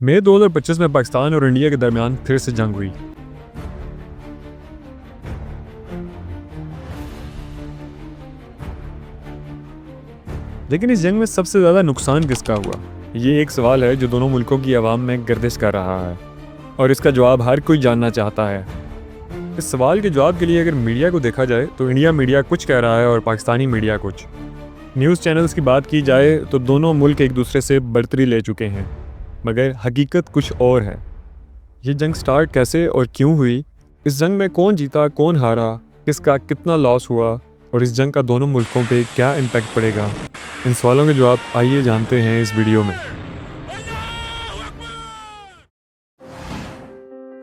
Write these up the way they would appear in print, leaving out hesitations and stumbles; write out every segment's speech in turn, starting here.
मई 2025 में पाकिस्तान और इंडिया के दरमियान फिर से जंग हुई। लेकिन इस जंग में सबसे ज़्यादा नुकसान किसका हुआ, ये एक सवाल है जो दोनों मुल्कों की आवाम में गर्दिश कर रहा है और इसका जवाब हर कोई जानना चाहता है। इस सवाल के जवाब के लिए अगर मीडिया को देखा जाए तो इंडिया मीडिया कुछ कह रहा है और पाकिस्तानी मीडिया कुछ। न्यूज़ चैनल्स की बात की जाए तो दोनों मुल्क एक दूसरे से बर्तरी ले चुके हैं, मगर हकीकत कुछ और है। ये जंग स्टार्ट कैसे और क्यों हुई, इस जंग में कौन जीता कौन हारा, किसका कितना लॉस हुआ और इस जंग का दोनों मुल्कों पे क्या इम्पैक्ट पड़ेगा, इन सवालों के जवाब आइए जानते हैं इस वीडियो में।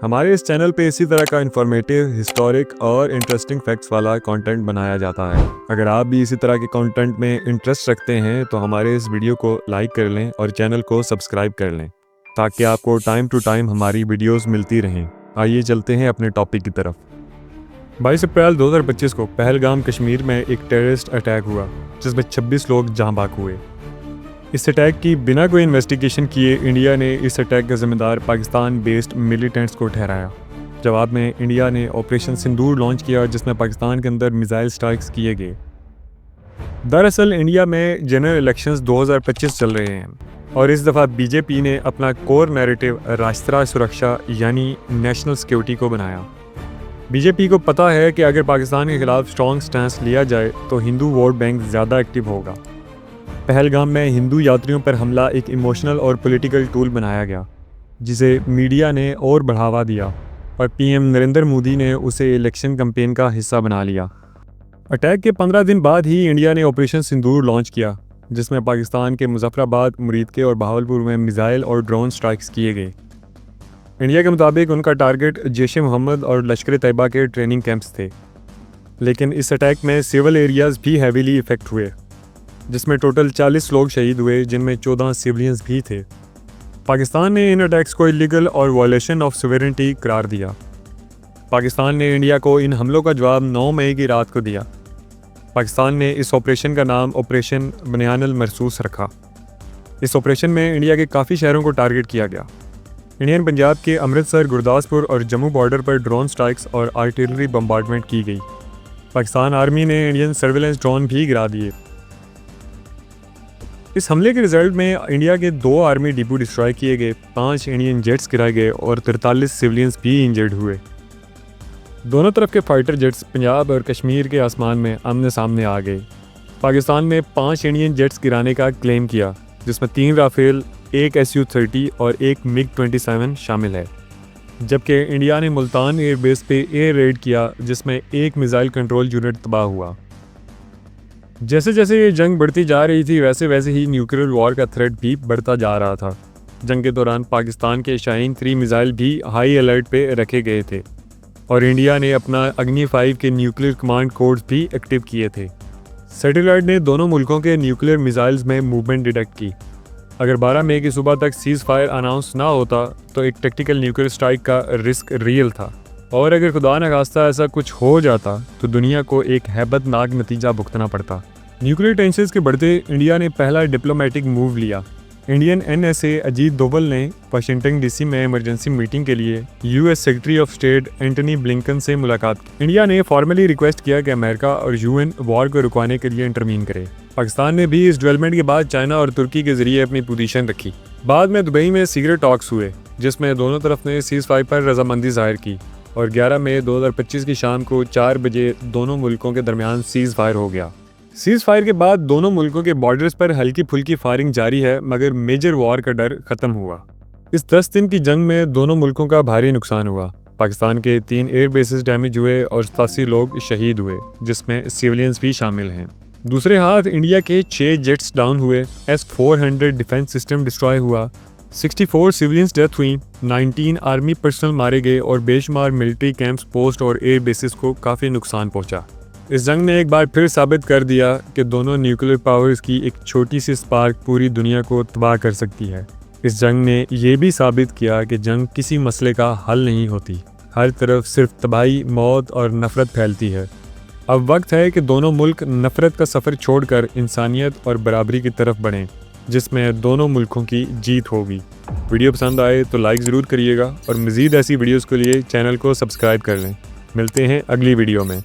हमारे इस चैनल पे इसी तरह का इन्फॉर्मेटिव, हिस्टोरिक और इंटरेस्टिंग फैक्ट्स वाला कंटेंट बनाया जाता है। अगर आप भी इसी तरह के कंटेंट में इंटरेस्ट रखते हैं तो हमारे इस वीडियो को लाइक कर लें और चैनल को सब्सक्राइब कर लें ताकि आपको टाइम टू टाइम हमारी वीडियोस मिलती रहें। आइए चलते हैं अपने टॉपिक की तरफ। 22 अप्रैल 2025 को पहलगाम कश्मीर में एक टेररिस्ट अटैक हुआ जिसमें 26 लोग जाँ बाक हुए। इस अटैक की बिना कोई इन्वेस्टिगेशन किए इंडिया ने इस अटैक का जिम्मेदार पाकिस्तान बेस्ड मिलिटेंट्स को ठहराया। जवाब में इंडिया ने ऑपरेशन सिंदूर लॉन्च किया जिसमें पाकिस्तान के अंदर मिसाइल स्ट्राइक्स किए गए। दरअसल इंडिया में जनरल इलेक्शंस 2025 चल रहे हैं और इस दफ़ा बीजेपी ने अपना कोर नैरेटिव राष्ट्रीय सुरक्षा यानी नेशनल सिक्योरिटी को बनाया। बीजेपी को पता है कि अगर पाकिस्तान के खिलाफ स्ट्रॉन्ग स्टैंस लिया जाए तो हिंदू वोट बैंक ज़्यादा एक्टिव होगा। पहलगाम में हिंदू यात्रियों पर हमला एक इमोशनल और पॉलिटिकल टूल बनाया गया जिसे मीडिया ने और बढ़ावा दिया और पीएम नरेंद्र मोदी ने उसे इलेक्शन कैंपेन का हिस्सा बना लिया। अटैक के 15 दिन बाद ही इंडिया ने ऑपरेशन सिंदूर लॉन्च किया जिसमें पाकिस्तान के मुजफ्फराबाद, मुरीदके और बहावलपुर में मिसाइल और ड्रोन स्ट्राइक्स किए गए। इंडिया के मुताबिक उनका टारगेट जैश-ए-मोहम्मद और लश्कर-ए-तैयबा के ट्रेनिंग कैंप्स थे। लेकिन इस अटैक में सिविल एरियाज़ भी हैवीली इफेक्ट हुए जिसमें टोटल 40 लोग शहीद हुए जिनमें 14 सिविलियंस भी थे। पाकिस्तान ने इन अटैक्स को इलीगल और वायलेशन ऑफ सॉवरेनिटी करार दिया। पाकिस्तान ने इंडिया को इन हमलों का जवाब 9 मई की रात को दिया। पाकिस्तान ने इस ऑपरेशन का नाम ऑपरेशन बनियानुल मरसूस रखा। इस ऑपरेशन में इंडिया के काफ़ी शहरों को टारगेट किया गया। इंडियन पंजाब के अमृतसर, गुरदासपुर और जम्मू बॉर्डर पर ड्रोन स्ट्राइक्स और आर्टिलरी बम्बार्डमेंट की गई। पाकिस्तान आर्मी ने इंडियन सर्विलेंस ड्रोन भी गिरा दिए। इस हमले के रिजल्ट में इंडिया के 2 आर्मी डिपो डिस्ट्रॉय किए गए, 5 इंडियन जेट्स गिराए गए और 43 सिविलियंस भी इंजर्ड हुए। दोनों तरफ के फाइटर जेट्स पंजाब और कश्मीर के आसमान में आमने सामने आ गए। पाकिस्तान ने 5 इंडियन जेट्स गिराने का क्लेम किया जिसमें 3 राफेल, 1 SU-30 और 1 MiG-27 शामिल है, जबकि इंडिया ने मुल्तान एयरबेस पे एयर रेड किया जिसमें 1 मिसाइल कंट्रोल यूनिट तबाह हुआ। जैसे जैसे ये जंग बढ़ती जा रही थी वैसे वैसे ही न्यूक्लियर वॉर का थ्रेट भी बढ़ता जा रहा था। जंग के दौरान पाकिस्तान के शाहीन 3 मिसाइल भी हाई अलर्ट पे रखे गए थे और इंडिया ने अपना अग्नि 5 के न्यूक्लियर कमांड कोड्स भी एक्टिव किए थे। सैटेलाइट ने दोनों मुल्कों के न्यूक्लियर मिसाइल्स में मूवमेंट डिटेक्ट की। अगर 12 मई की सुबह तक सीज़ फायर अनाउंस ना होता तो एक टैक्टिकल न्यूक्लियर स्ट्राइक का रिस्क रियल था और अगर खुदा न खास्ता ऐसा कुछ हो जाता तो दुनिया को एक हैबतनाक नतीजा भुगतना पड़ता। न्यूक्लियर टेंशंस के बढ़ते इंडिया ने पहला डिप्लोमेटिक मूव लिया। इंडियन NSA अजीत डोभाल ने वाशिंगटन DC में इमरजेंसी मीटिंग के लिए US secretary of state Antony Blinken से मुलाकात की। इंडिया ने फॉर्मली रिक्वेस्ट किया कि अमेरिका और UN वॉर को रुकवाने के लिए इंटरवीन करे। पाकिस्तान ने भी इस डेवलपमेंट के बाद चाइना और तुर्की के जरिए अपनी पोजीशन रखी। बाद में दुबई में सीक्रेट टॉक्स हुए जिसमें दोनों तरफ ने सीज़ फायर पर रजामंदी जाहिर की और 11 मई 2025 की शाम को 4 बजे दोनों मुल्कों के दरमियान सीज़ फायर हो गया। सीज़ फायर के बाद दोनों मुल्कों के बॉर्डर्स पर हल्की फुल्की फायरिंग जारी है मगर मेजर वॉर का डर ख़त्म हुआ। इस 10 दिन की जंग में दोनों मुल्कों का भारी नुकसान हुआ। पाकिस्तान के 3 एयर बेसेस डैमेज हुए और 87 लोग शहीद हुए जिसमें सिविलियंस भी शामिल हैं। दूसरे हाथ इंडिया के 6 जेट्स डाउन हुए, S-400 डिफेंस सिस्टम डिस्ट्रॉय हुआ, 64 सिविलियंस डेथ हुई, 19 आर्मी पर्सनल मारे गए और बेशुमार मिलिट्री कैंप्स, पोस्ट और एयर बेसिस को काफ़ी नुकसान पहुंचा। इस जंग ने एक बार फिर साबित कर दिया कि दोनों न्यूक्लियर पावर्स की एक छोटी सी स्पार्क पूरी दुनिया को तबाह कर सकती है। इस जंग ने यह भी साबित किया कि जंग किसी मसले का हल नहीं होती, हर तरफ सिर्फ तबाही, मौत और नफ़रत फैलती है। अब वक्त है कि दोनों मुल्क नफ़रत का सफ़र छोड़कर इंसानियत और बराबरी की तरफ बढ़ें। जिसमें दोनों मुल्कों की जीत होगी। वीडियो पसंद आए तो लाइक ज़रूर करिएगा और मज़ीद ऐसी वीडियोज़ के लिए चैनल को सब्सक्राइब कर लें। मिलते हैं अगली वीडियो में।